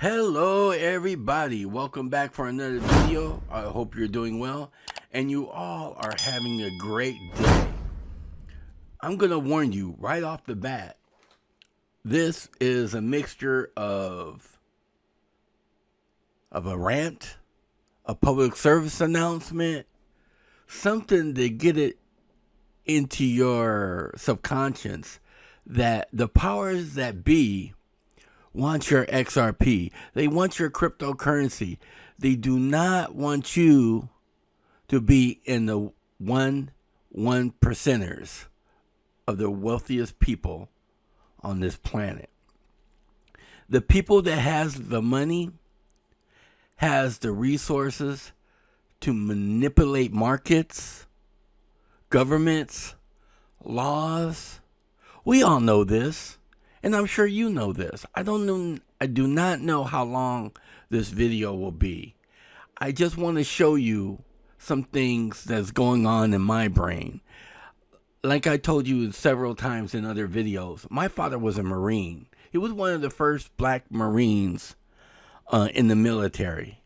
Hello everybody, welcome back for another video. I hope you're doing well and you all are having a great day. I'm gonna warn you right off the bat, this is a mixture of a rant, a public service announcement, something to get it into your subconscious that the powers that be want your XRP. They want your cryptocurrency. They do not want you to be in the one percenters of the wealthiest people on this planet. The people that has the money, has the resources to manipulate markets, governments, laws. We all know this. And I'm sure you know this. I do not know how long this video will be. I just want to show you some things that's going on in my brain. Like I told you several times in other videos, my father was a Marine. He was one of the first black Marines in the military.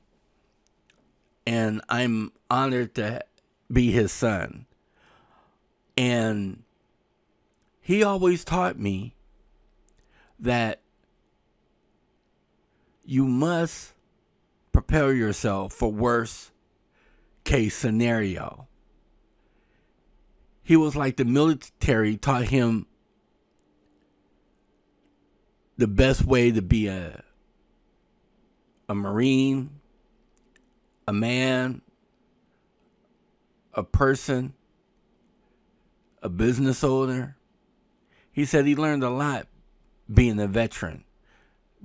And I'm honored to be his son. And he always taught me that you must prepare yourself for worst case scenario. He was like the military taught him the best way to be a Marine, a man, a person, a business owner. He said he learned a lot being a veteran,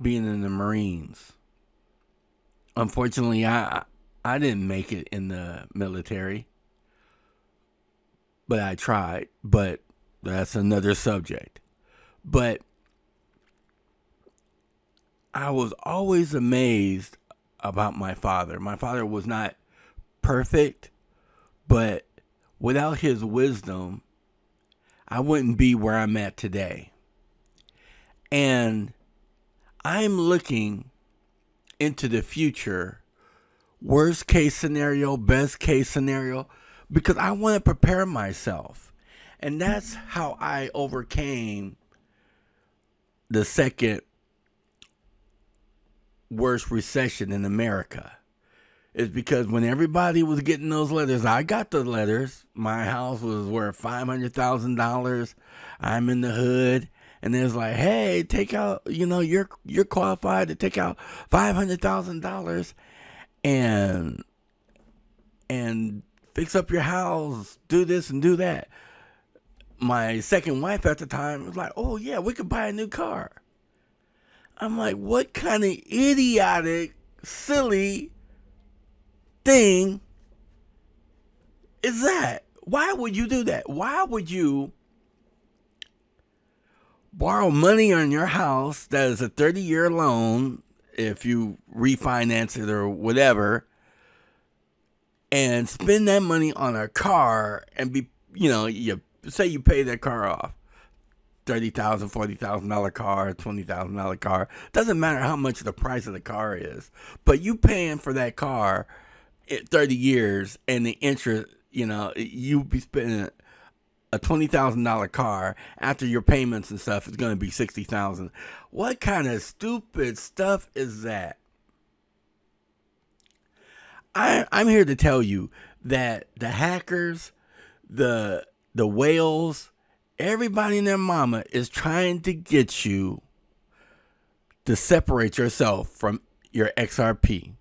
being in the Marines. Unfortunately, I didn't make it in the military, but I tried. But that's another subject. But I was always amazed about my father. My father was not perfect, but without his wisdom, I wouldn't be where I'm at today. And I'm looking into the future, worst case scenario, best case scenario, because I want to prepare myself. And that's how I overcame the second worst recession in America. It's because when everybody was getting those letters, I got the letters. My house was worth $500,000. I'm in the hood. And it's like, hey, take out, you're qualified to take out $500,000 and fix up your house, do this and do that. My second wife at the time was like, oh yeah, we could buy a new car. I'm like, what kind of idiotic, silly thing is that? Why would you do that? Why would you borrow money on your house that is a 30-year loan if you refinance it or whatever, and spend that money on a car and be, you say you pay that car off, $30,000, $40,000 car, $20,000 car. Doesn't matter how much the price of the car is, but you paying for that car 30 years and the interest, you be spending a $20,000 car after your payments and stuff is going to be $60,000. What kind of stupid stuff is that? I'm here to tell you that the hackers, the whales, everybody and their mama is trying to get you to separate yourself from your XRP.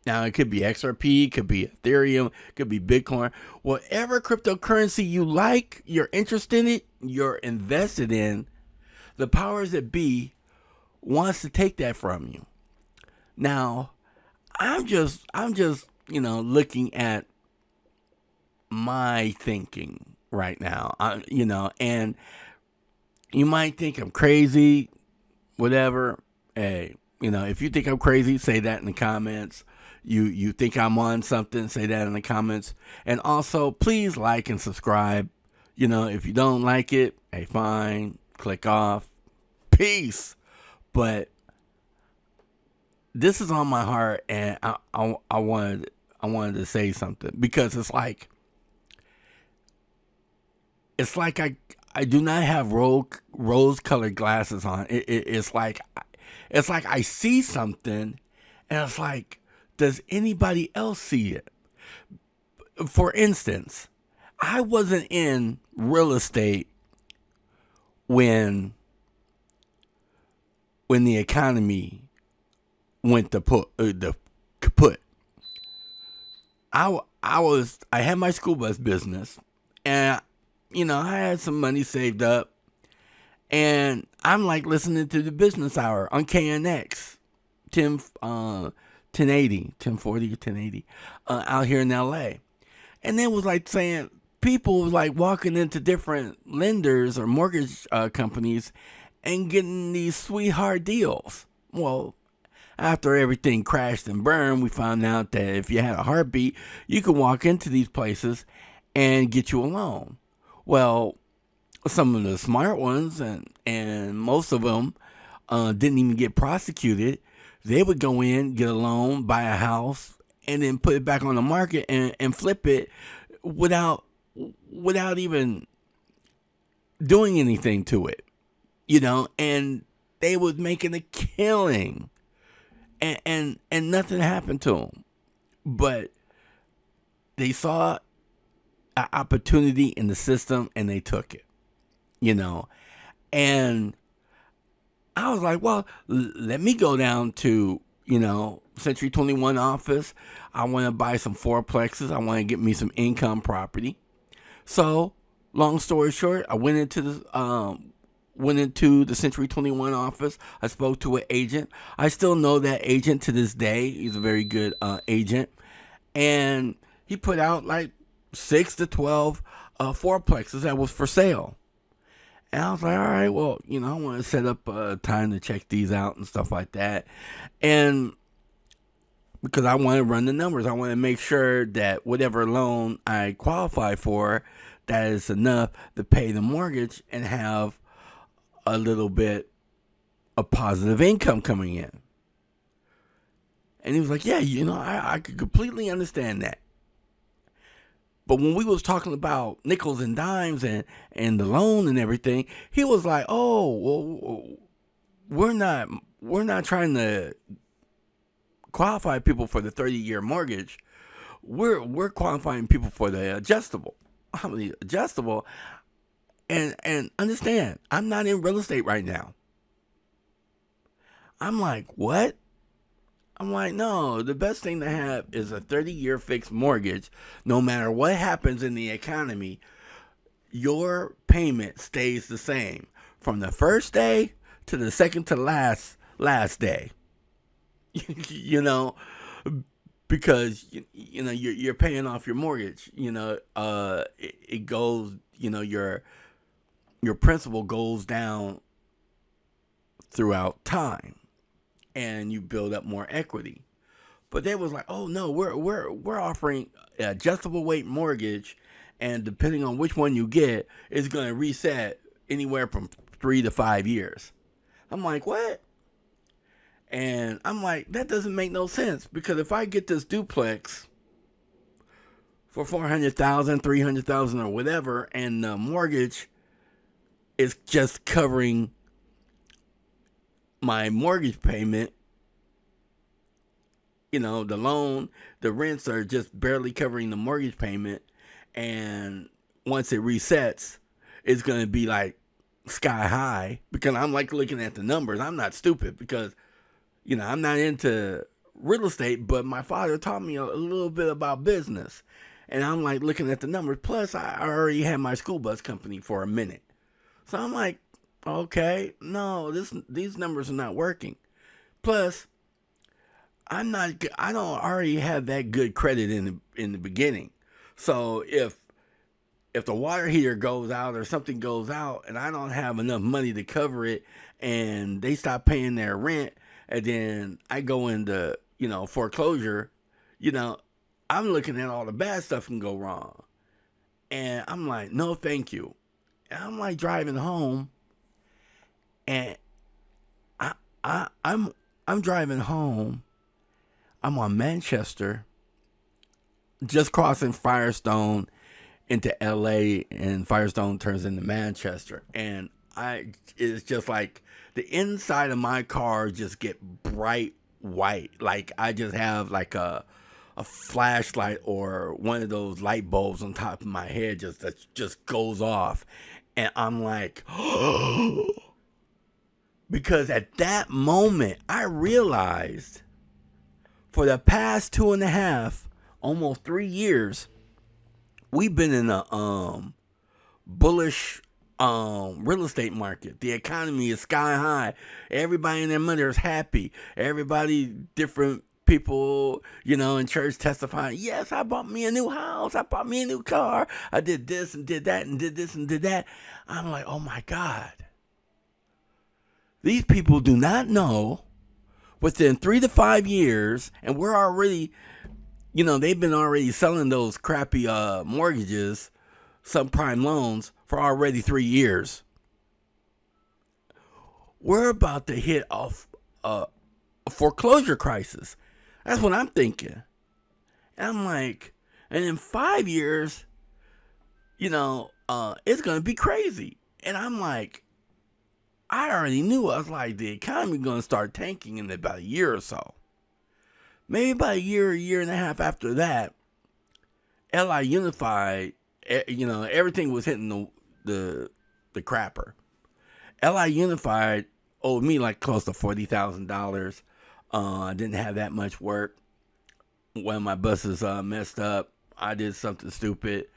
Now, it could be XRP, could be Ethereum, could be Bitcoin. Whatever cryptocurrency you like, you're interested in it, you're invested in, the powers that be wants to take that from you. Now, I'm just looking at my thinking right now, and you might think I'm crazy, whatever. Hey, if you think I'm crazy, say that in the comments. You think I'm on something, say that in the comments. And also, please like and subscribe. If you don't like it, hey, fine, click off. Peace. But this is on my heart, and I wanted to say something, because it's like I do not have rose colored glasses on. It's like I see something, and it's like, does anybody else see it? For instance, I wasn't in real estate when the economy went to kaput. I had my school bus business, and I had some money saved up, and I'm like listening to the business hour on KNX 1040 or 1080 out here in LA. And it was like saying, people was like walking into different lenders or mortgage companies and getting these sweetheart deals. Well, after everything crashed and burned, we found out that if you had a heartbeat, you could walk into these places and get you a loan. Well, some of the smart ones, and most of them didn't even get prosecuted. They would go in, get a loan, buy a house, and then put it back on the market and flip it without even doing anything to it, and they was making a killing, and nothing happened to them. But they saw an opportunity in the system, and they took it, and I was like, well, let me go down to, Century 21 office. I want to buy some fourplexes. I want to get me some income property. So, long story short, I went into the Century 21 office. I spoke to an agent. I still know that agent to this day. He's a very good agent. And he put out like 6 to 12 fourplexes that was for sale. And I was like, all right, well, I want to set up time to check these out and stuff like that. And because I want to run the numbers, I want to make sure that whatever loan I qualify for, that is enough to pay the mortgage and have a little bit of positive income coming in. And he was like, yeah, I could completely understand that. But when we was talking about nickels and dimes and the loan and everything, he was like, "Oh, well, we're not trying to qualify people for the 30-year mortgage. We're qualifying people for the adjustable." How many adjustable? And understand, I'm not in real estate right now. I'm like, what? I'm like, no, the best thing to have is a 30-year fixed mortgage. No matter what happens in the economy, your payment stays the same from the first day to the second to last day. Because you're paying off your mortgage. It goes. Your principal goes down throughout time, and you build up more equity. But they was like, oh no, we're offering an adjustable rate mortgage, and depending on which one you get, it's going to reset anywhere from 3 to 5 years. I'm like, what? And I'm like, that doesn't make no sense, because if I get this duplex for $400,000, $300,000, or whatever, and the mortgage is just covering my mortgage payment, the loan, the rents are just barely covering the mortgage payment, and once it resets, it's going to be like sky high, because I'm like looking at the numbers. I'm not stupid, because I'm not into real estate, but my father taught me a little bit about business, and I'm like looking at the numbers. Plus, I already had my school bus company for a minute, so I'm like, okay, no, these numbers are not working. Plus, I don't already have that good credit in the beginning. So if the water heater goes out or something goes out and I don't have enough money to cover it, and they stop paying their rent, and then I go into foreclosure, I'm looking at all the bad stuff can go wrong. And I'm like, no, thank you. And I'm like driving home, and I'm driving home, I'm on Manchester, just crossing Firestone into LA, and Firestone turns into Manchester. And it's just like the inside of my car just get bright white. Like I just have like a flashlight or one of those light bulbs on top of my head that just goes off. And I'm like, because at that moment I realized for the past 2.5, almost 3 years, we've been in a bullish real estate market. The economy is sky high. Everybody and their mother is happy. Everybody, different people, in church testifying, yes, I bought me a new house. I bought me a new car. I did this and did that and did this and did that. I'm like, oh my God. These people do not know within 3 to 5 years, and we're already, they've been already selling those crappy mortgages, subprime loans, for already 3 years. We're about to hit a foreclosure crisis. That's what I'm thinking. And I'm like, and in 5 years, it's going to be crazy. And I'm like, I already knew. I was like, the economy going to start tanking in about a year or so. Maybe about a year and a half after that, LI Unified, everything was hitting the crapper. LI Unified owed me like close to $40,000. I didn't have that much work. One of my buses messed up. I did something stupid.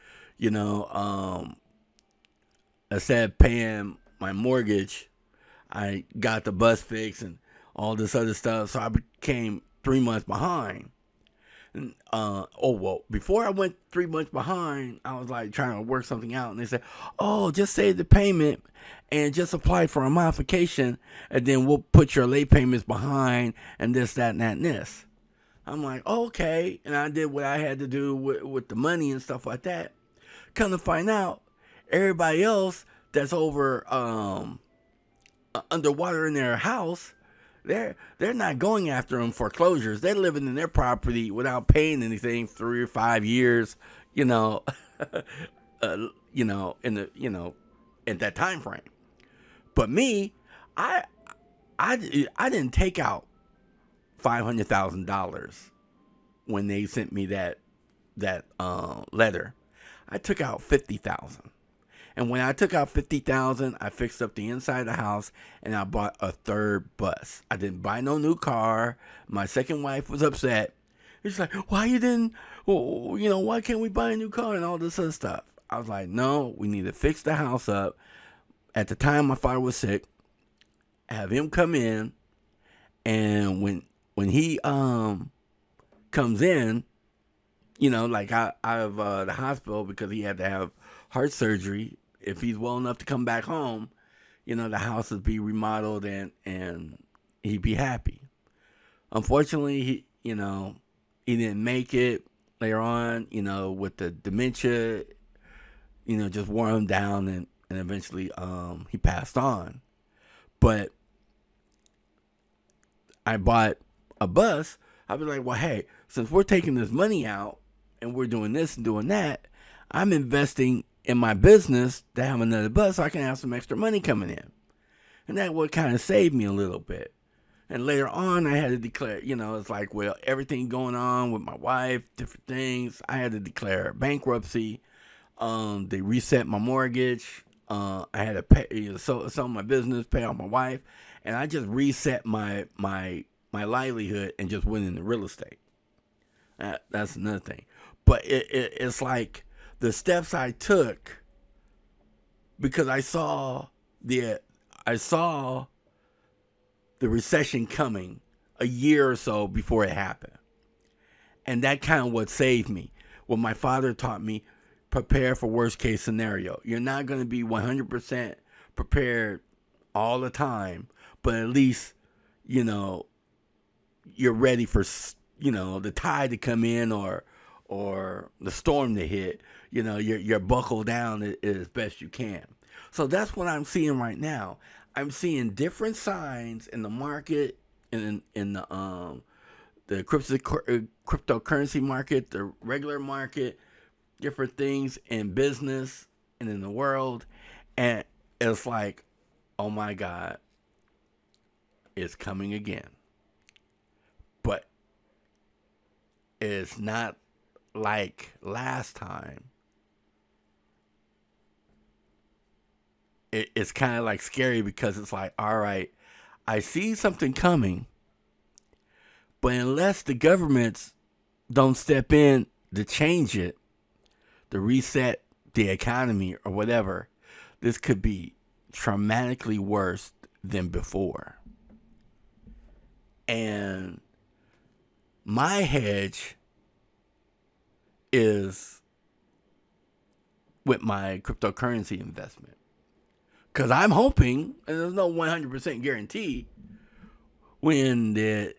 Instead of paying my mortgage, I got the bus fixed and all this other stuff. So I became 3 months behind. And, before I went 3 months behind, I was like trying to work something out. And they said, oh, just save the payment and just apply for a modification. And then we'll put your late payments behind and this, that, and that, and this. I'm like, okay. And I did what I had to do with the money and stuff like that. Come to find out, everybody else that's over underwater in their house, they're not going after them foreclosures. They're living in their property without paying anything 3 or 5 years, in that time frame. But me, I didn't take out $500,000 when they sent me that letter. I took out $50,000. And when I took out $50,000, I fixed up the inside of the house and I bought a third bus. I didn't buy no new car. My second wife was upset. She's like, why can't we buy a new car and all this other stuff? I was like, no, we need to fix the house up. At the time my father was sick, have him come in, and when he comes in, out of the hospital because he had to have heart surgery. If he's well enough to come back home, the house would be remodeled and he'd be happy. Unfortunately, he didn't make it later on, with the dementia, just wore him down and eventually he passed on. But I bought a bus. I was like, well, hey, since we're taking this money out and we're doing this and doing that, I'm investing in my business to have another bus so I can have some extra money coming in. And that would kind of save me a little bit. And later on, I had to declare, it's like, well, everything going on with my wife, different things. I had to declare bankruptcy. They reset my mortgage. I had to pay, sell my business, pay off my wife. And I just reset my livelihood and just went into real estate. That's another thing. But it's like the steps I took because I saw the recession coming a year or so before it happened. And that kind of what saved me. What my father taught me, prepare for worst case scenario. You're not going to be 100% prepared all the time, but at least, you're ready for, the tide to come in or the storm to hit. You're buckled down as best you can. So that's what I'm seeing right now. I'm seeing different signs in the market and in the cryptocurrency market, the regular market, different things in business and in the world. And it's like, oh my God, it's coming again. But it's not like last time. It's kind of like scary because it's like, all right, I see something coming, but unless the governments don't step in to change it, to reset the economy or whatever, this could be dramatically worse than before. And my hedge is with my cryptocurrency investment. Because I'm hoping, and there's no 100% guarantee, when the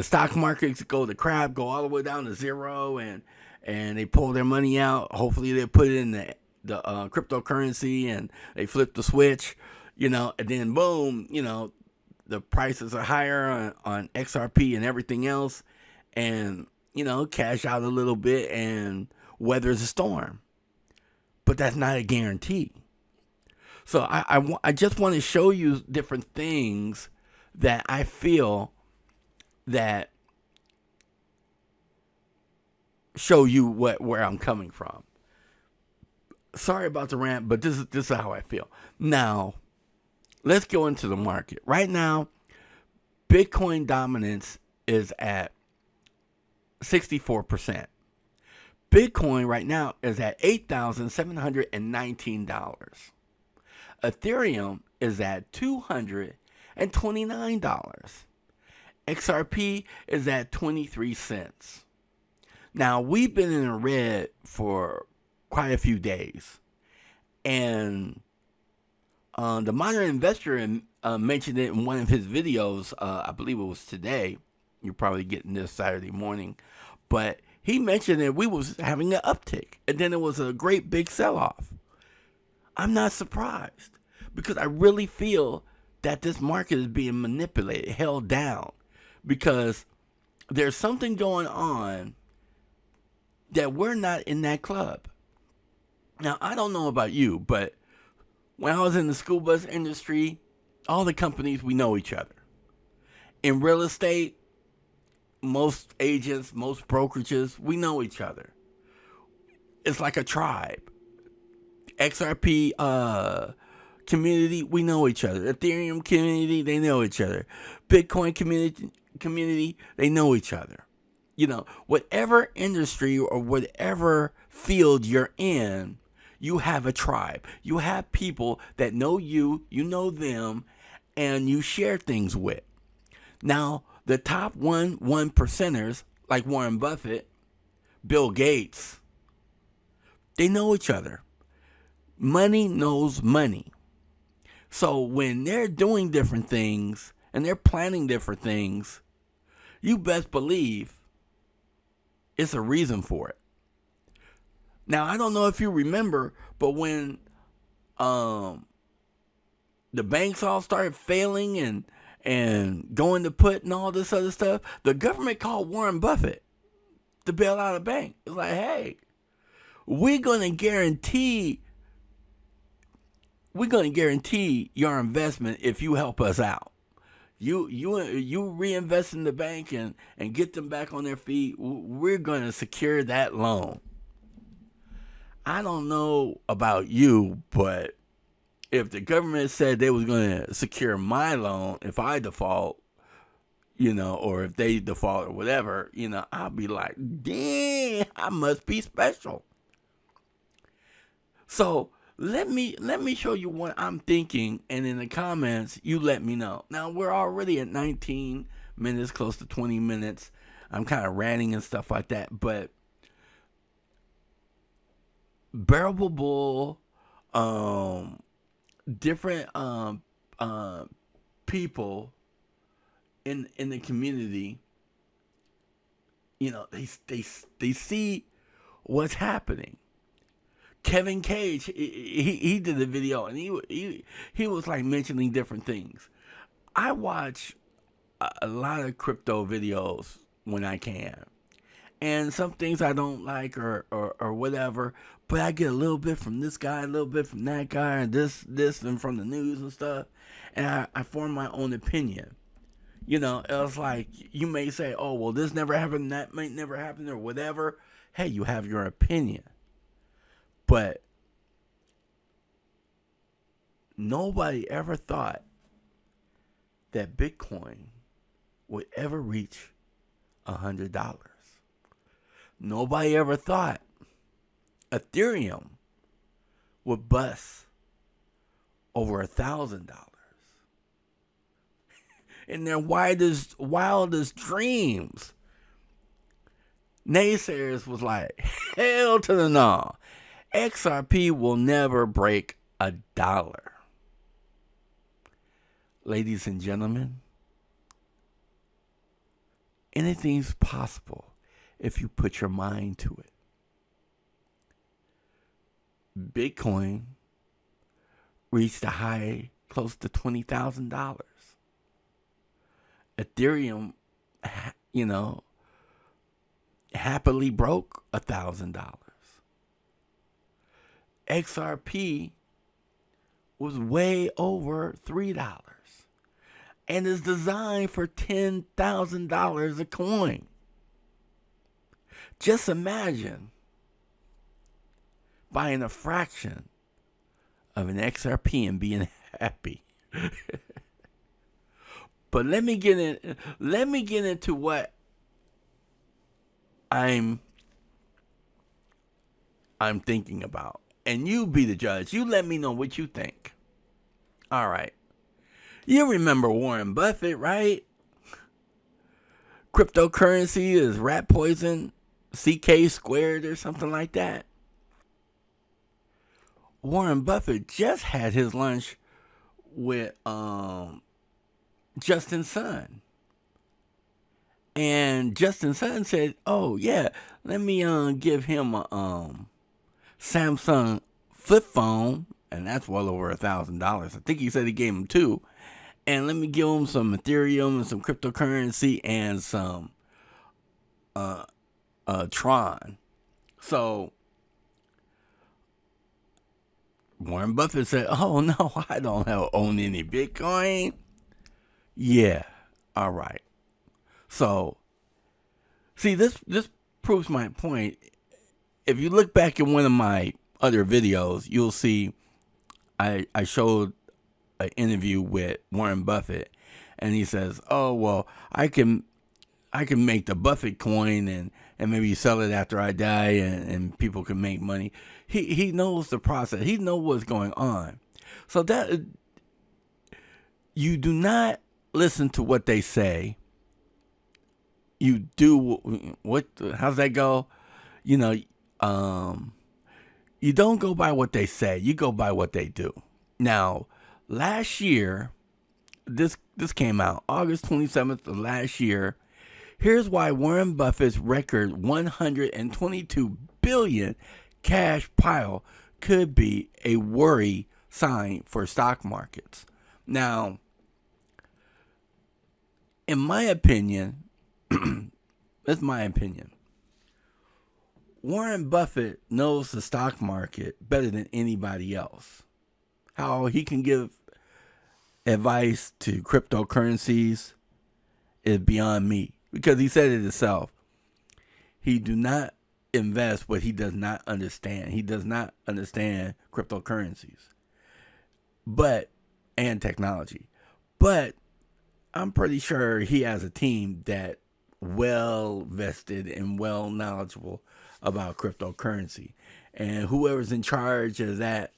stock markets go to crap, go all the way down to zero, and they pull their money out, hopefully they put it in the cryptocurrency and they flip the switch, and then boom, the prices are higher on XRP and everything else, and, cash out a little bit and weather the storm. But that's not a guarantee. So I just want to show you different things that I feel that show you where I'm coming from. Sorry about the rant, but this is how I feel. Now, let's go into the market. Right now, Bitcoin dominance is at 64%. Bitcoin right now is at $8,719. Ethereum is at $229. XRP is at 23 cents. Now, we've been in the red for quite a few days. And the Modern Investor mentioned it in one of his videos. I believe it was today. You're probably getting this Saturday morning. But he mentioned that we was having an uptick. And then it was a great big sell-off. I'm not surprised, because I really feel that this market is being manipulated, held down, because there's something going on that we're not in that club. Now, I don't know about you, but when I was in the school bus industry, all the companies, we know each other. In real estate, most agents, most brokerages, we know each other. It's like a tribe. XRP community, we know each other. Ethereum community, they know each other. Bitcoin community, they know each other. Whatever industry or whatever field you're in, you have a tribe. You have people that know you know them, and you share things with. Now, the top one percenters, like Warren Buffett, Bill Gates, they know each other. Money knows money. So when they're doing different things and they're planning different things, you best believe it's a reason for it. Now, I don't know if you remember, but when the banks all started failing and going to put and all this other stuff, the government called Warren Buffett to bail out a bank. It's like, hey, we're going to guarantee your investment if you help us out. You reinvest in the bank and get them back on their feet. We're going to secure that loan. I don't know about you, but if the government said they was going to secure my loan if I default, or if they default or whatever, I'll be like, damn, I must be special. So let me show you what I'm thinking, and in the comments, you let me know. Now, we're already at 19 minutes, close to 20 minutes. I'm kind of ranting and stuff like that, but Bearable Bull, different people in the community, they see what's happening. Kevin Cage, he did a video, and he was like mentioning different things. I watch a lot of crypto videos when I can. And some things I don't like or whatever, but I get a little bit from this guy, a little bit from that guy, and this and from the news and stuff. And I form my own opinion. It's like you may say, oh, well, this never happened, that might never happen, or whatever. Hey, you have your opinion. But nobody ever thought that Bitcoin would ever reach $100. Nobody ever thought Ethereum would bust over $1,000. In their wildest dreams, naysayers was like, hell to the no. XRP will never break $1. Ladies and gentlemen, anything's possible if you put your mind to it. Bitcoin reached a high close to $20,000. Ethereum, happily broke $1,000. XRP was way over $3 and is designed for $10,000 a coin. Just imagine buying a fraction of an XRP and being happy. But let me get into what I'm thinking about. And you be the judge. You let me know what you think. All right. You remember Warren Buffett, right? Cryptocurrency is rat poison, 𝙏𝙬𝙧 or something like that. Warren Buffett just had his lunch with Justin Sun. And Justin Sun said, oh yeah, let me give him a Samsung flip phone, and that's well over $1,000. I think he said he gave him 2. And let me give him some Ethereum and some cryptocurrency and some Tron. So Warren Buffett said, oh no, I don't own any Bitcoin. Yeah, all right. So, see, this proves my point. If you look back at one of my other videos, you'll see I showed an interview with Warren Buffett, and he says, oh, well, I can make the Buffett coin and maybe sell it after I die and people can make money. He knows the process. He knows what's going on. So that you do not listen to what they say. You do what? How's that go? You don't go by what they say. You go by what they do. Now, last year, this came out August 27th of last year. Here's why Warren Buffett's record $122 billion cash pile could be a worry sign for stock markets. Now, in my opinion, that's my opinion, Warren Buffett knows the stock market better than anybody else. How he can give advice to cryptocurrencies is beyond me, because he said it himself. He do not invest what he does not understand. He does not understand cryptocurrencies and technology. But I'm pretty sure he has a team that well vested and well knowledgeable about cryptocurrency. And whoever's in charge of that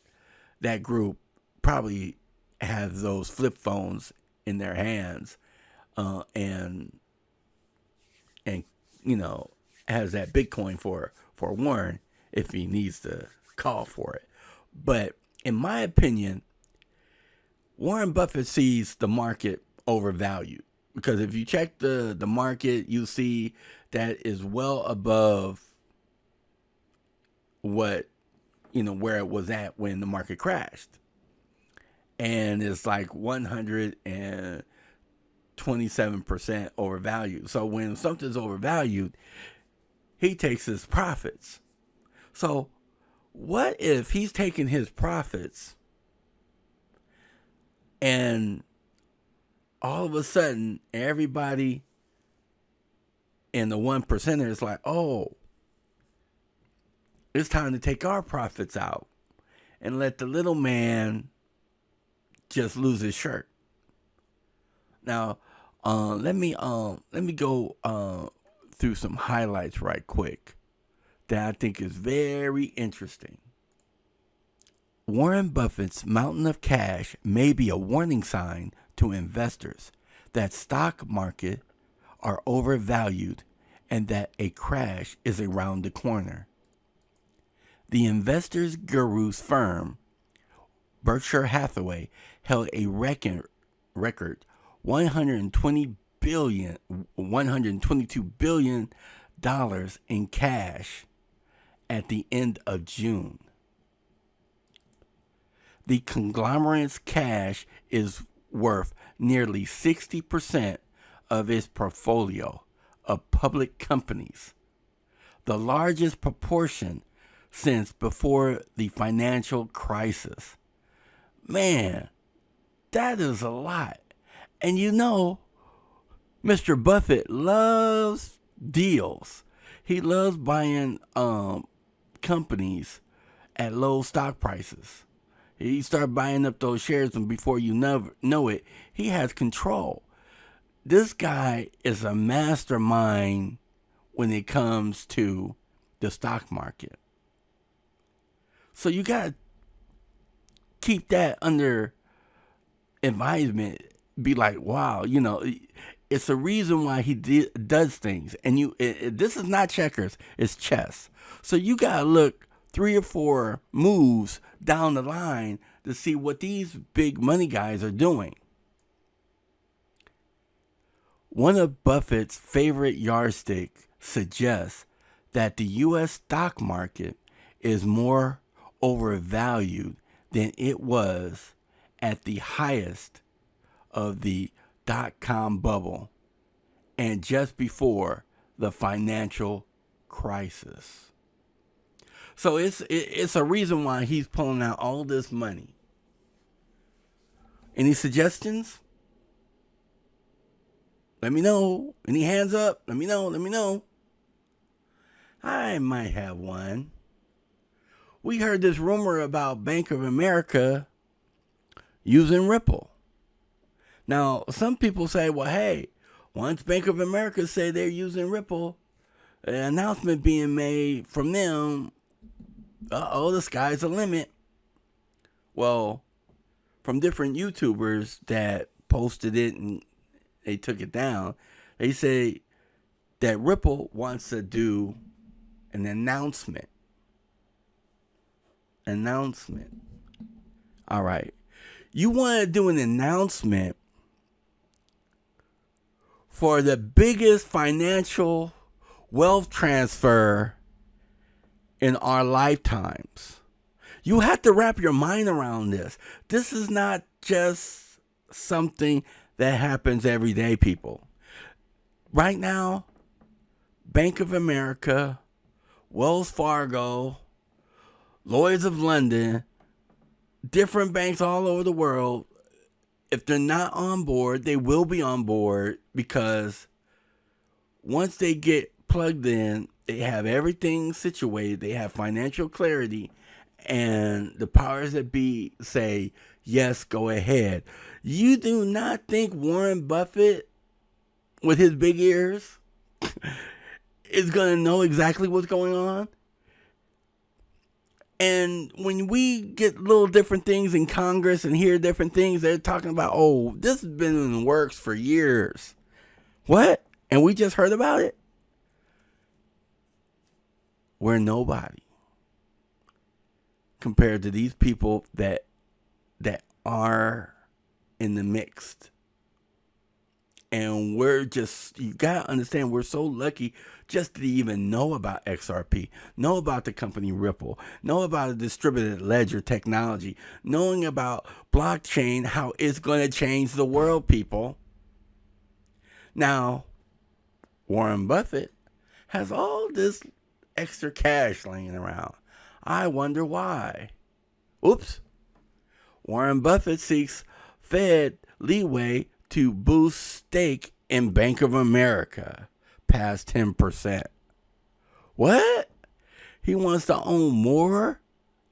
group probably has those flip phones in their hands, and has that Bitcoin for Warren if he needs to call for it. But in my opinion, Warren Buffett sees the market overvalued, because if you check the market, you see that is well above what where it was at when the market crashed. And it's like $120 27% overvalued. So when something's overvalued, he takes his profits. So what if he's taking his profits and all of a sudden everybody in the 1% is like, oh, it's time to take our profits out and let the little man just lose his shirt. Now, let me go through some highlights right quick that I think is very interesting. Warren Buffett's mountain of cash may be a warning sign to investors that stock market are overvalued and that a crash is around the corner. The investors guru's firm, Berkshire Hathaway, held a record $122 billion in cash at the end of June. The conglomerate's cash is worth nearly 60% of its portfolio of public companies, the largest proportion since before the financial crisis. Man, that is a lot. And you know, Mr. Buffett loves deals. He loves buying companies at low stock prices. He started buying up those shares, and before you know it, he has control. This guy is a mastermind when it comes to the stock market. So you got to keep that under advisement. Be like, wow, you know, it's a reason why he does things. And this is not checkers, it's chess. So you got to look 3 or 4 moves down the line to see what these big money guys are doing. One of Buffett's favorite yardsticks suggests that the U.S. stock market is more overvalued than it was at the highest of the dot-com bubble and just before the financial crisis. So it's a reason why he's pulling out all this money. Any suggestions? Let me know. Any hands up? Let me know. I might have one. We heard this rumor about Bank of America using Ripple. Now, some people say, well, hey, once Bank of America say they're using Ripple, an announcement being made from them, the sky's the limit. Well, from different YouTubers that posted it and they took it down, they say that Ripple wants to do an announcement. All right. You want to do an announcement for the biggest financial wealth transfer in our lifetimes. You have to wrap your mind around this. This is not just something that happens every day, people. Right now, Bank of America, Wells Fargo, Lloyd's of London, different banks all over the world, if they're not on board, they will be on board, because once they get plugged in, they have everything situated, they have financial clarity, and the powers that be say, yes, go ahead. You do not think Warren Buffett, with his big ears, is going to know exactly what's going on? And when we get little different things in Congress and hear different things, they're talking about, oh, this has been in the works for years. What? And we just heard about it? We're nobody compared to these people that are in the mixed. And we're just, you got to understand, we're so lucky just to even know about XRP, know about the company Ripple, know about the distributed ledger technology, knowing about blockchain, how it's going to change the world, people. Now, Warren Buffett has all this extra cash laying around. I wonder why. Oops. Warren Buffett seeks Fed leeway to boost stake in Bank of America past 10%. What? He wants to own more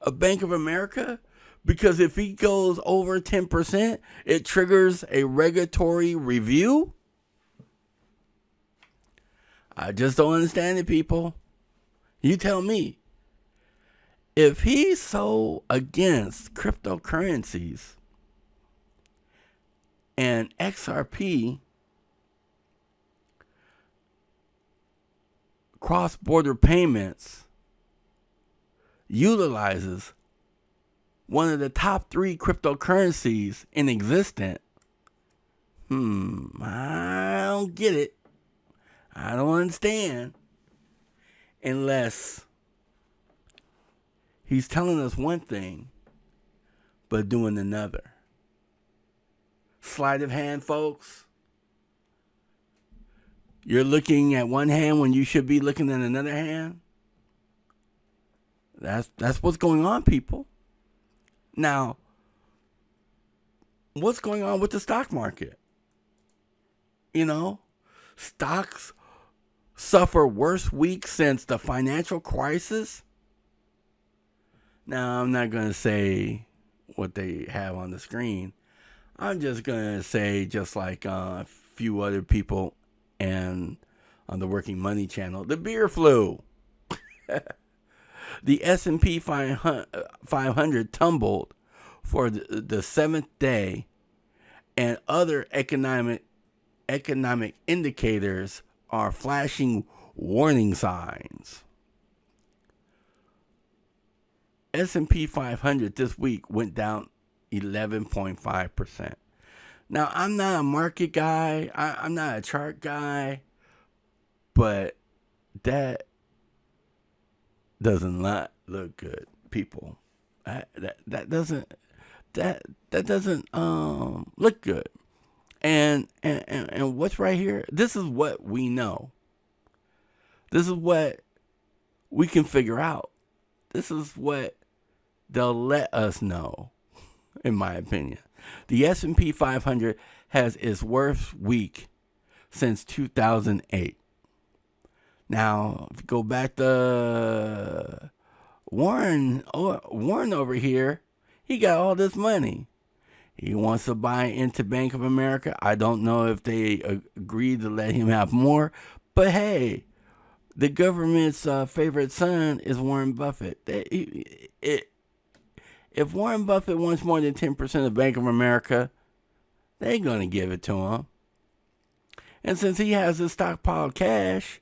of Bank of America? Because if he goes over 10%, it triggers a regulatory review? I just don't understand it, people. You tell me. If he's so against cryptocurrencies and XRP cross-border payments utilizes one of the top 3 cryptocurrencies in existence, I don't get it. I don't understand. Unless he's telling us one thing, but doing another. Sleight of hand, folks. You're looking at one hand when you should be looking at another hand. That's what's going on, people. Now, what's going on with the stock market? You know, stocks suffer worst week since the financial crisis. Now, I'm not going to say what they have on the screen. I'm just going to say, just like a few other people and on the Working Money channel, the beer flu. The S&P 500 tumbled for the 7th day, and other economic indicators are flashing warning signs. S&P 500 this week went down 11.5%. Now, I'm not a market guy. I'm not a chart guy. But that doesn't look good, people. That doesn't look good. And what's right here? This is what we know. This is what we can figure out. This is what they'll let us know, in my opinion. The S&P 500 has its worst week since 2008. Now, if you go back to Warren over here, he got all this money. He wants to buy into Bank of America. I don't know if they agreed to let him have more, but hey, the government's favorite son is Warren Buffett. If Warren Buffett wants more than 10% of Bank of America, they're going to give it to him. And since he has a stockpile of cash,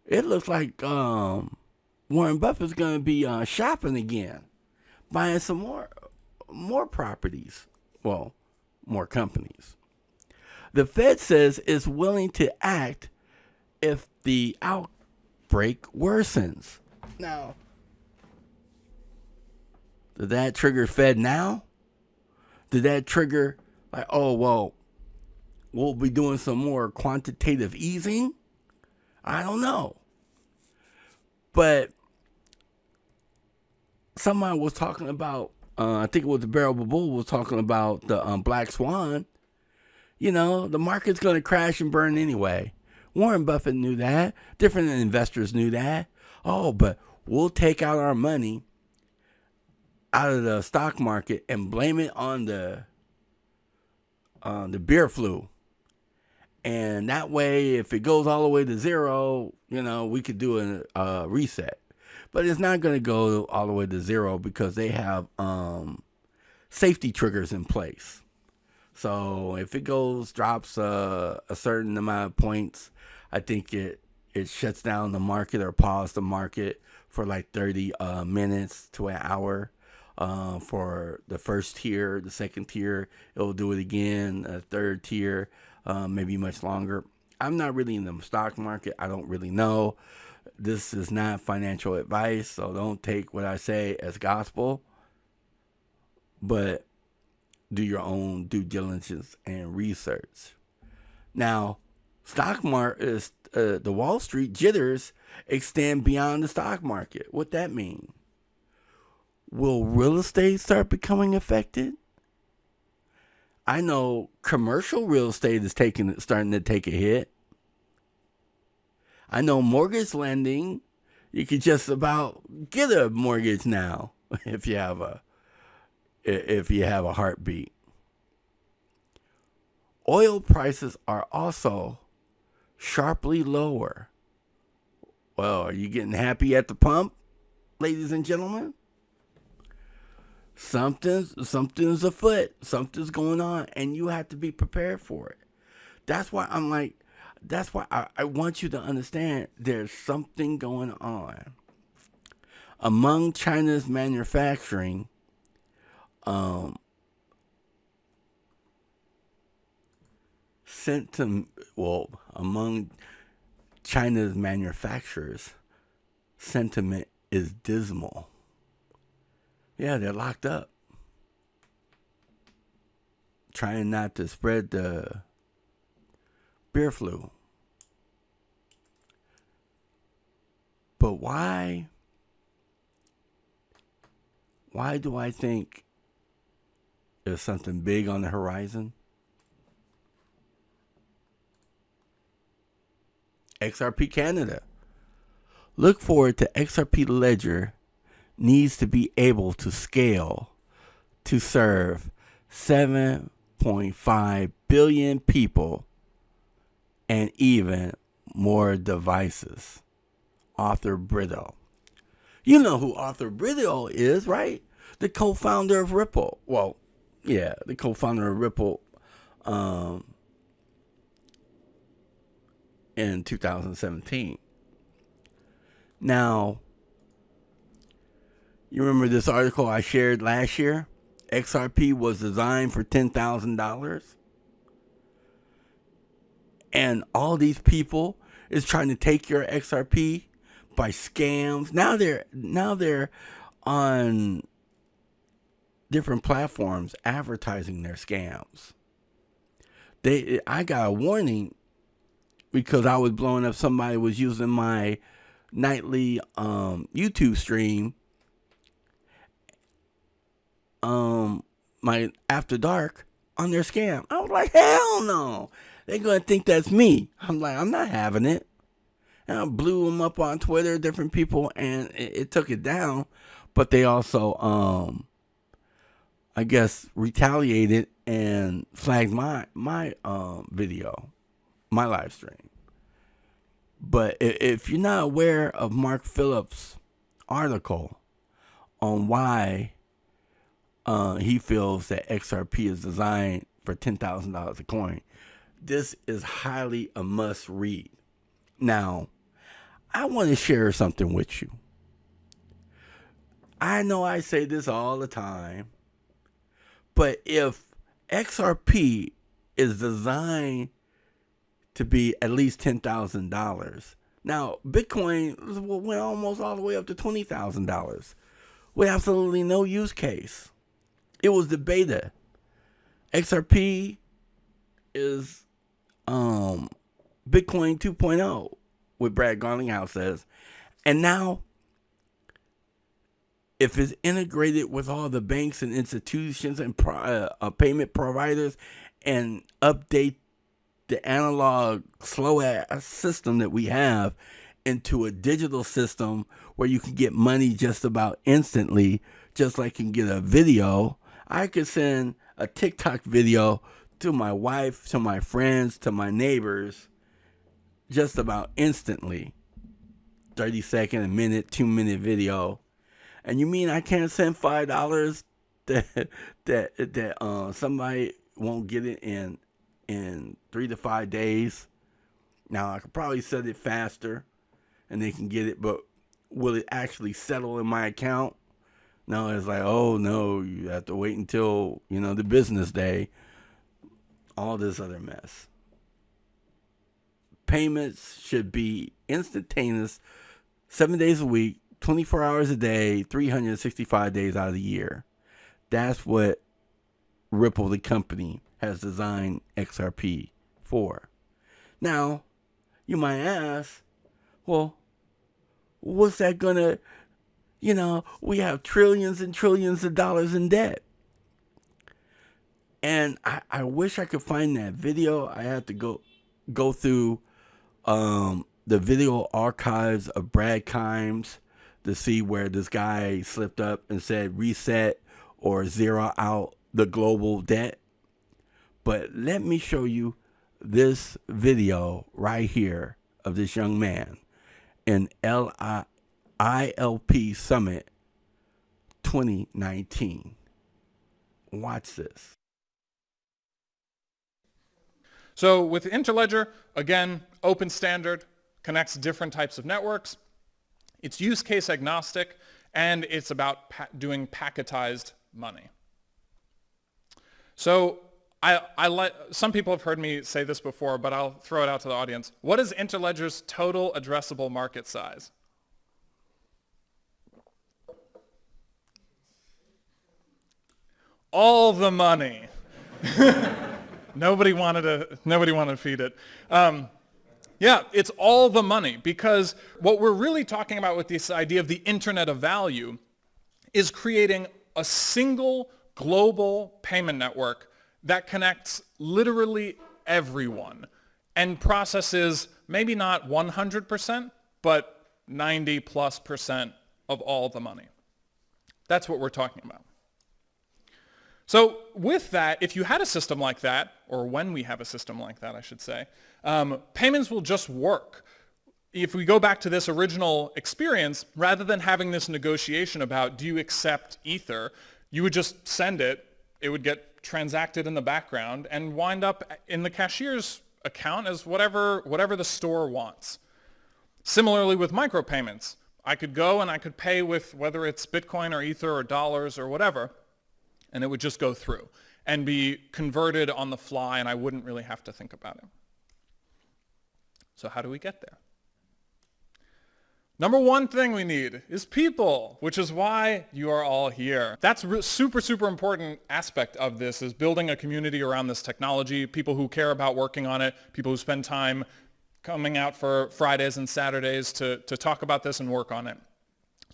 it looks like Warren Buffett's going to be shopping again, buying some more properties. Well, more companies. The Fed says it's willing to act if the outbreak worsens. Now, did that trigger Fed now? Did that trigger like, oh, well, we'll be doing some more quantitative easing? I don't know. But somebody was talking about, I think it was the Bearable Bull was talking about the Black Swan. You know, the market's going to crash and burn anyway. Warren Buffett knew that. Different investors knew that. Oh, but we'll take out our money out of the stock market and blame it on the beer flu. And that way, if it goes all the way to zero, you know, we could do a reset. But it's not going to go all the way to zero because they have safety triggers in place. So if it drops a certain amount of points, I think it shuts down the market or pauses the market for like 30 minutes to an hour. For the first tier, the second tier, it'll do it again. A third tier, maybe much longer. I'm not really in the stock market. I don't really know. This is not financial advice, so don't take what I say as gospel. But do your own due diligence and research. Now, stock market is the Wall Street jitters extend beyond the stock market. What that mean? Will real estate start becoming affected? I know commercial real estate is starting to take a hit. I know mortgage lending, you could just about get a mortgage now if you have a heartbeat. Oil prices are also sharply lower. Well, are you getting happy at the pump, ladies and gentlemen? Something's afoot. Something's going on, and you have to be prepared for it. That's why I want you to understand there's something going on. Among China's manufacturing, among China's manufacturers, sentiment is dismal. Yeah, they're locked up, trying not to spread the beer flu. But why do I think there's something big on the horizon? XRP Canada. Look forward to XRP Ledger needs to be able to scale to serve 7.5 billion people and even more devices. Arthur Brittle. You know who Arthur Brittle is, right? The co-founder of Ripple. Well, yeah, the co-founder of Ripple in 2017. Now, you remember this article I shared last year? XRP was designed for $10,000. And all these people is trying to take your XRP by scams. Now they're on different platforms advertising their scams. I got a warning because I was blowing up. Somebody was using my nightly YouTube stream, my After Dark, on their scam. I was like, hell no. They're going to think that's me. I'm like, I'm not having it. And I blew them up on Twitter, different people, and it took it down. But they also, I guess, retaliated and flagged my video, my live stream. But if you're not aware of Mark Phillips' article on why he feels that XRP is designed for $10,000 a coin, this is highly a must read. Now, I want to share something with you. I know I say this all the time, but if XRP is designed to be at least $10,000, now Bitcoin went almost all the way up to $20,000 with absolutely no use case. It was the beta. XRP is Bitcoin 2.0, what Brad Garlinghouse says. And now, if it's integrated with all the banks and institutions and payment providers and update the analog slow-ass system that we have into a digital system where you can get money just about instantly, just like you can get a video. I could send a TikTok video to my wife, to my friends, to my neighbors, just about instantly. 30-second, a minute, 2-minute video. And you mean I can't send $5 that somebody won't get it in 3 to 5 days? Now I could probably send it faster and they can get it, but will it actually settle in my account? No, it's like, oh no, you have to wait until, the business day. All this other mess. Payments should be instantaneous, 7 days a week, 24 hours a day, 365 days out of the year. That's what Ripple, the company, has designed XRP for. Now, you might ask, well, what's that gonna, we have trillions and trillions of dollars in debt. And I wish I could find that video. I had to go through the video archives of 𝙏𝙗𝙖𝙣 to see where this guy slipped up and said reset or zero out the global debt. But let me show you this video right here of this young man in ILP Summit 2019. Watch this. So with Interledger, again, open standard, connects different types of networks. It's use case agnostic, and it's about doing packetized money. So some people have heard me say this before, but I'll throw it out to the audience. What is Interledger's total addressable market size? All the money. Nobody wanted to feed it. Yeah, it's all the money, because what we're really talking about with this idea of the Internet of Value is creating a single global payment network that connects literally everyone and processes maybe not 100%, but 90+% of all the money. That's what we're talking about. So with that, if you had a system like that, or when we have a system like that, I should say, payments will just work. If we go back to this original experience, rather than having this negotiation about, do you accept Ether, you would just send it, it would get transacted in the background and wind up in the cashier's account as whatever the store wants. Similarly with micropayments, I could go and I could pay with whether it's Bitcoin or Ether or dollars or whatever, and it would just go through and be converted on the fly, and I wouldn't really have to think about it. So how do we get there? Number one thing we need is people, which is why you are all here. That's a super, super important aspect of this, is building a community around this technology, people who care about working on it, people who spend time coming out for Fridays and Saturdays to talk about this and work on it.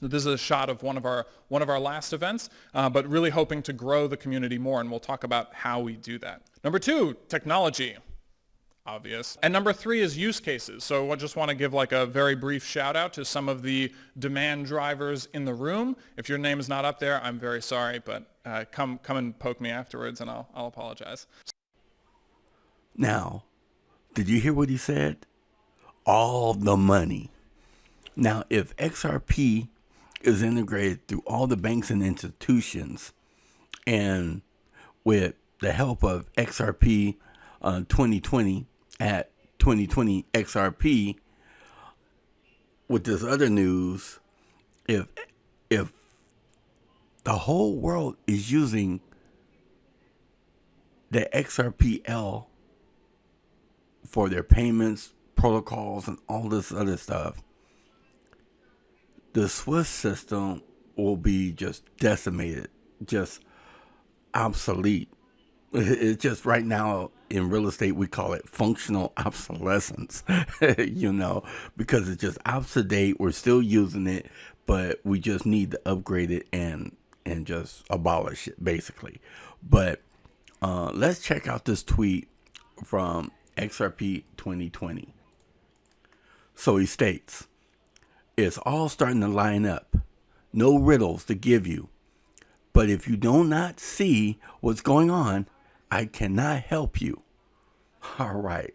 So this is a shot of one of our last events, but really hoping to grow the community more, and we'll talk about how we do that. Number two, technology. Obvious. And number three is use cases. So I just want to give like a very brief shout out to some of the demand drivers in the room. If your name is not up there, I'm very sorry, but come and poke me afterwards and I'll apologize. Now, did you hear what he said? All the money. Now, if XRP is integrated through all the banks and institutions, and with the help of XRP 2020 at 2020 XRP, with this other news, if the whole world is using the XRPL for their payments, protocols, and all this other stuff, the Swiss system will be just decimated, just obsolete. It's just right now in real estate, we call it functional obsolescence, because it's just obsolete. We're still using it, but we just need to upgrade it and just abolish it, basically. But let's check out this tweet from XRP 2020. So he states, "It's all starting to line up. No riddles to give you. But if you do not see what's going on, I cannot help you." All right.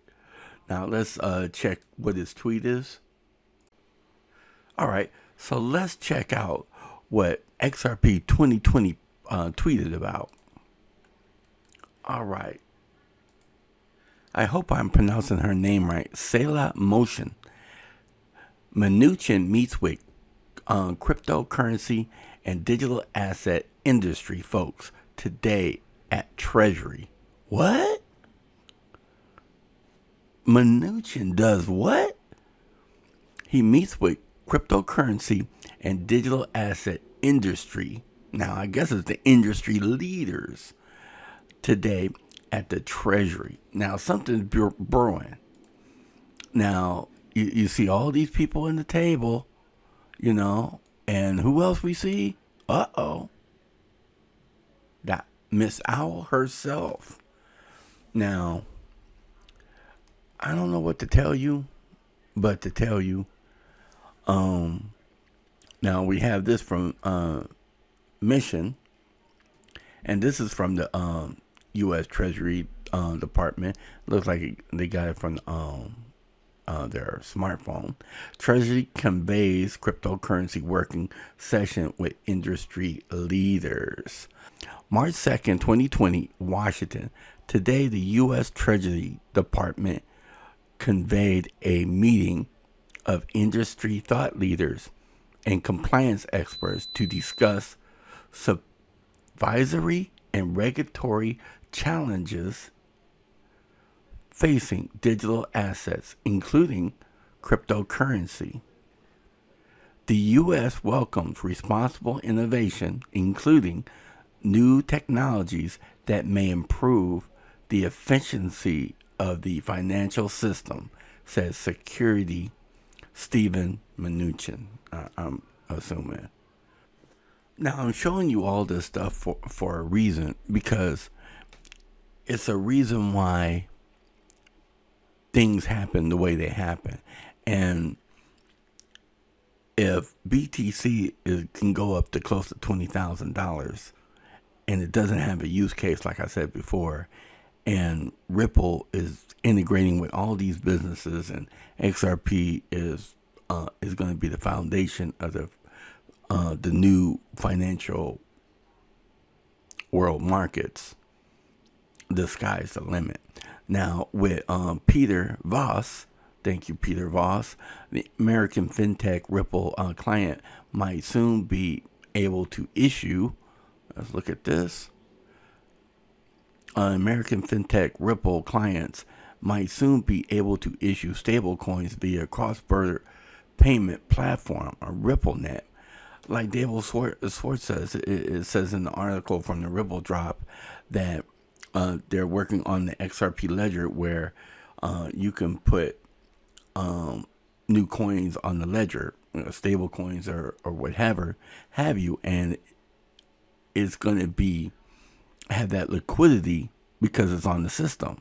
Now let's check what his tweet is. All right. So let's check out what XRP 2020 tweeted about. All right. I hope I'm pronouncing her name right. 𝙏𝙖𝙧 Motion. Mnuchin meets with cryptocurrency and digital asset industry folks today at Treasury. What? Mnuchin does what? He meets with cryptocurrency and digital asset industry. Now, I guess it's the industry leaders today at the Treasury. Now, something's brewing. Now, you see all these people in the table, and who else we see? Uh-oh. That Miss Owl herself. Now, I don't know what to tell you, but to tell you, now we have this from Mission, and this is from the U.S. Treasury Department. Looks like they got it from their smartphone. Treasury conveys cryptocurrency working session with industry leaders. March 2nd, 2020, Washington. Today, the U.S. Treasury Department convened a meeting of industry thought leaders and compliance experts to discuss supervisory and regulatory challenges facing digital assets, including cryptocurrency. The U.S. welcomes responsible innovation, including new technologies that may improve the efficiency of the financial system, says Secretary Steven Mnuchin, I'm assuming. Now, I'm showing you all this stuff for a reason, because it's a reason why things happen the way they happen. And if BTC can go up to close to $20,000 and it doesn't have a use case, like I said before, and Ripple is integrating with all these businesses, and XRP is going to be the foundation of the new financial world markets, the sky's the limit. Now, with Peter Voss, thank you, Peter Voss, the American fintech Ripple client might soon be able to issue, let's look at this, American fintech Ripple clients might soon be able to issue stablecoins via cross-border payment platform, or RippleNet. Like David Schwartz says, it says in the article from the Ripple Drop that they're working on the XRP ledger, where you can put new coins on the ledger, stable coins or whatever have you, and it's going to have that liquidity because it's on the system.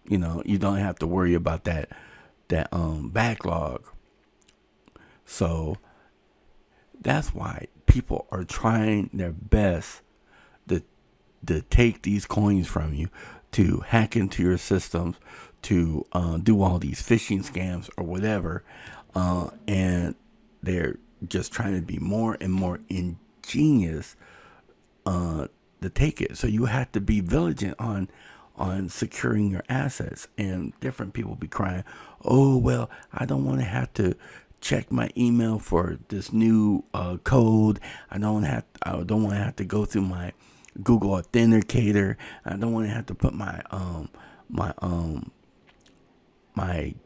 You don't have to worry about that backlog. So that's why people are trying their best to take these coins from you, to hack into your systems, to do all these phishing scams or whatever, and they're just trying to be more and more ingenious to take it. So you have to be vigilant on securing your assets. And different people be crying, oh, well, I don't want to have to check my email for this new code. I don't want to have to go through my Google Authenticator. I don't want to have to put my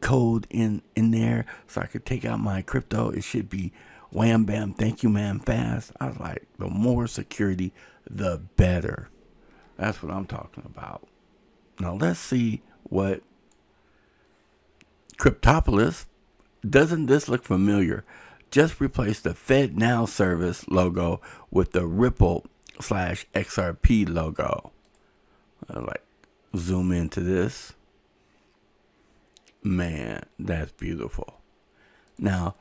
code in there so I could take out my crypto. It should be wham bam, thank you ma'am, fast. I was like, the more security, the better. That's what I'm talking about. Now let's see what Cryptopolis. Doesn't this look familiar? Just replace the FedNow service logo with the Ripple/XRP logo. Like, zoom into this. Man, that's beautiful. Now,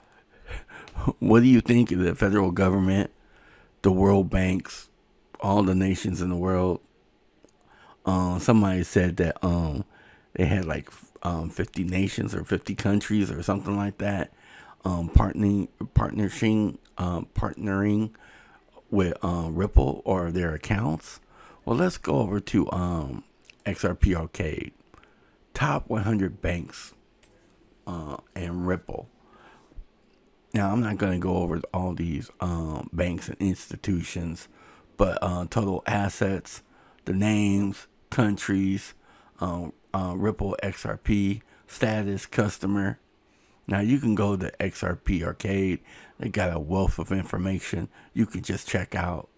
what do you think of the federal government, the world banks, all the nations in the world? Somebody said that they had like 50 nations or 50 countries or something like that, partnering with Ripple or their accounts. Well, let's go over to XRP Arcade, top 100 banks, and Ripple. Now, I'm not going to go over all these banks and institutions, but total assets, the names, countries, Ripple XRP, status, customer. Now, you can go to XRP Arcade. They got a wealth of information you can just check out.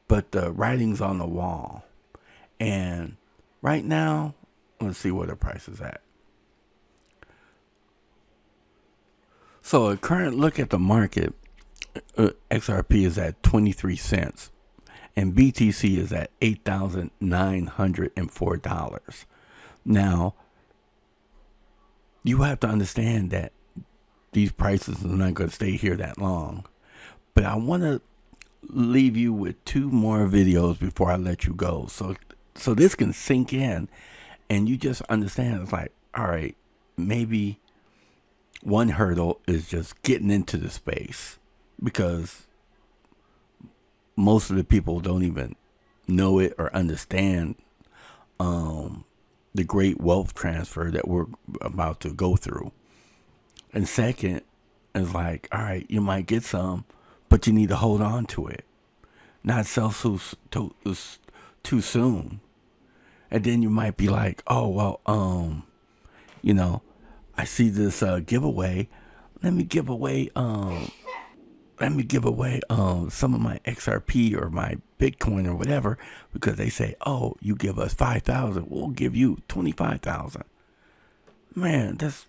But the writing's on the wall. And right now, let's see where the price is at. So a current look at the market, XRP is at 23 cents and BTC is at $8,904. Now, you have to understand that these prices are not going to stay here that long. But I want to leave you with 2 more videos before I let you go. So this can sink in and you just understand. It's like, all right, maybe one hurdle is just getting into the space, because most of the people don't even know it or understand the great wealth transfer that we're about to go through. And second is like, all right, you might get some, but you need to hold on to it, not sell too soon. And then you might be like, oh, well, I see this giveaway. Let me give away some of my XRP or my Bitcoin or whatever, because they say, oh, you give us 5,000, we'll give you 25,000. Man, that's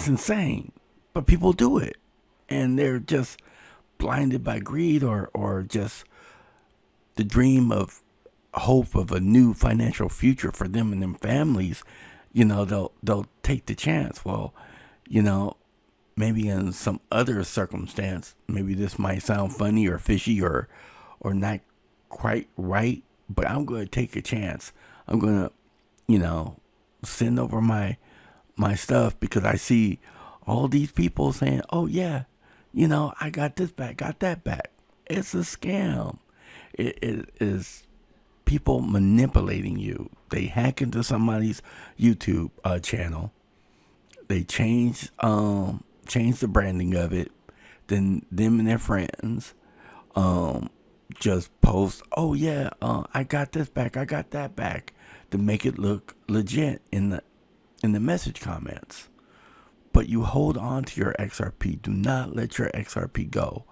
insane. But people do it, and they're just blinded by greed or just the dream of hope of a new financial future for them and their families. They'll take the chance. Well, maybe in some other circumstance, maybe this might sound funny or fishy or not quite right, but I'm going to take a chance. I'm going to, send over my stuff, because I see all these people saying, oh yeah, I got this back, got that back. It's a scam. It is people manipulating you. They hack into somebody's YouTube channel. They change the branding of it. Then them and their friends just post, oh yeah, I got this back, I got that back, to make it look legit in the message comments. But you hold on to your XRP. Do not let your XRP go.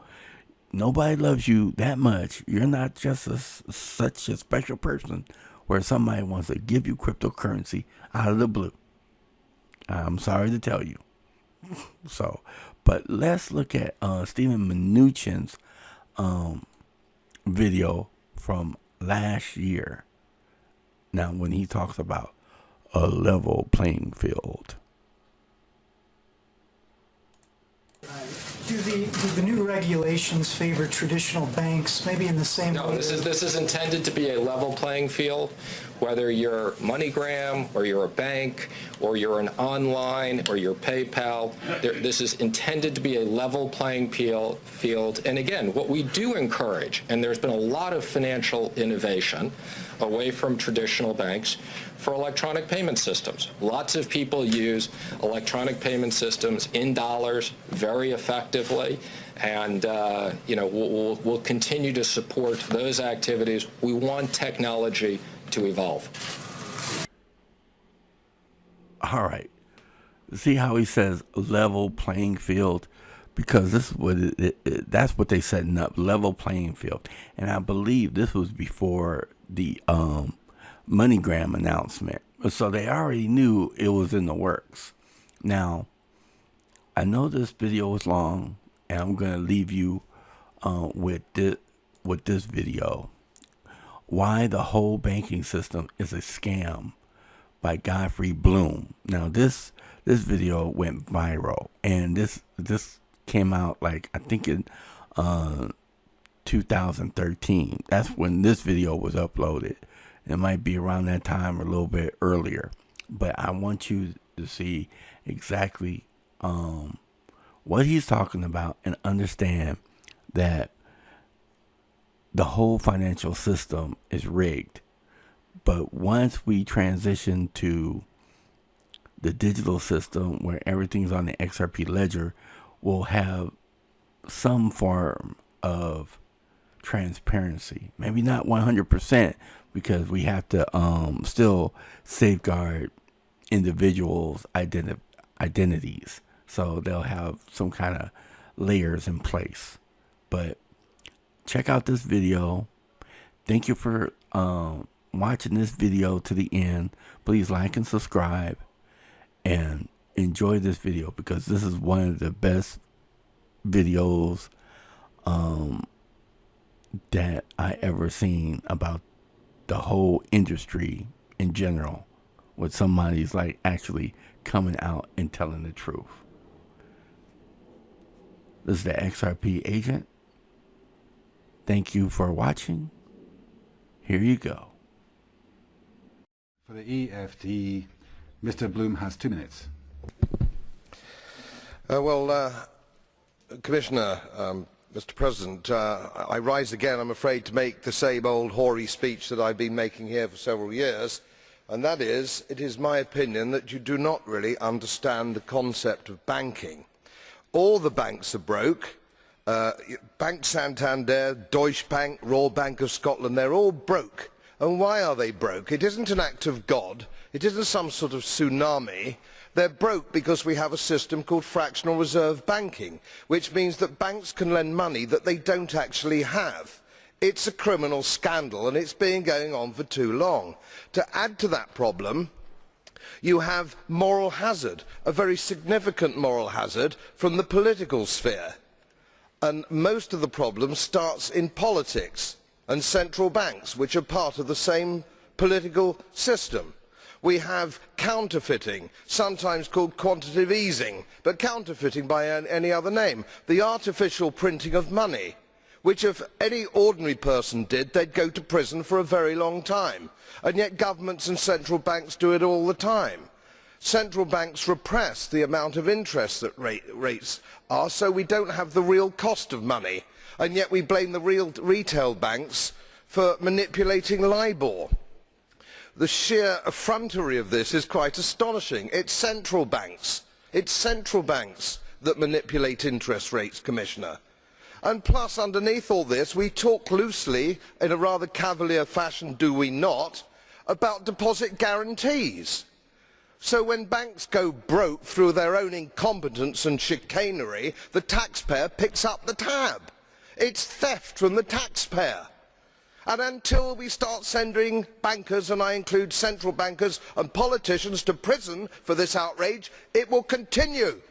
Nobody loves you that much. You're not just such a special person where somebody wants to give you cryptocurrency out of the blue. I'm sorry to tell you. But let's look at Stephen Mnuchin's video from last year. Now, when he talks about a level playing field. Do the new regulations favor traditional banks, maybe in the same way? No, this is intended to be a level playing field, whether you're MoneyGram or you're a bank or you're an online or you're PayPal. This is intended to be a level playing field. And again, what we do encourage, and there's been a lot of financial innovation away from traditional banks for electronic payment systems. Lots of people use electronic payment systems in dollars very effectively, and we'll continue to support those activities. We want technology to evolve. All right. See how he says level playing field? Because this is what that's what they setting up, level playing field. And I believe this was before the MoneyGram announcement. So they already knew it was in the works. Now, I know this video was long, and I'm going to leave you with this video. Why the Whole Banking System is a Scam by Godfrey Bloom. Now, this video went viral, and this came out, like, I think in 2013. That's when this video was uploaded. It might be around that time or a little bit earlier, but I want you to see exactly what he's talking about and understand that the whole financial system is rigged. But once we transition to the digital system where everything's on the XRP ledger, we'll have some form of transparency. Maybe not 100%, because we have to still safeguard individuals' identities. So they'll have some kind of layers in place. But check out this video. Thank you for watching this video to the end. Please like and subscribe. And enjoy this video, because this is one of the best videos that I ever seen about the whole industry in general, with somebody's like actually coming out and telling the truth. This is the XRP agent. Thank you for watching. Here you go. For the EFT, Mr. Bloom has 2 minutes. Commissioner, Mr. President, I rise again, I'm afraid, to make the same old hoary speech that I've been making here for several years, and that is, it is my opinion that you do not really understand the concept of banking. All the banks are broke. Bank Santander, Deutsche Bank, Royal Bank of Scotland, they're all broke. And why are they broke? It isn't an act of God. It isn't some sort of tsunami. They're broke because we have a system called fractional reserve banking, which means that banks can lend money that they don't actually have. It's a criminal scandal, and it's been going on for too long. To add to that problem, you have moral hazard, a very significant moral hazard from the political sphere. And most of the problem starts in politics and central banks, which are part of the same political system. We have counterfeiting, sometimes called quantitative easing, but counterfeiting by any other name. The artificial printing of money, which if any ordinary person did, they'd go to prison for a very long time. And yet governments and central banks do it all the time. Central banks repress the amount of interest that rates are, so we don't have the real cost of money. And yet we blame the real retail banks for manipulating LIBOR. The sheer effrontery of this is quite astonishing. It's central banks that manipulate interest rates, Commissioner. And plus, underneath all this, we talk loosely, in a rather cavalier fashion, do we not, about deposit guarantees. So when banks go broke through their own incompetence and chicanery, the taxpayer picks up the tab. It's theft from the taxpayer. And until we start sending bankers, and I include central bankers and politicians, to prison for this outrage, it will continue.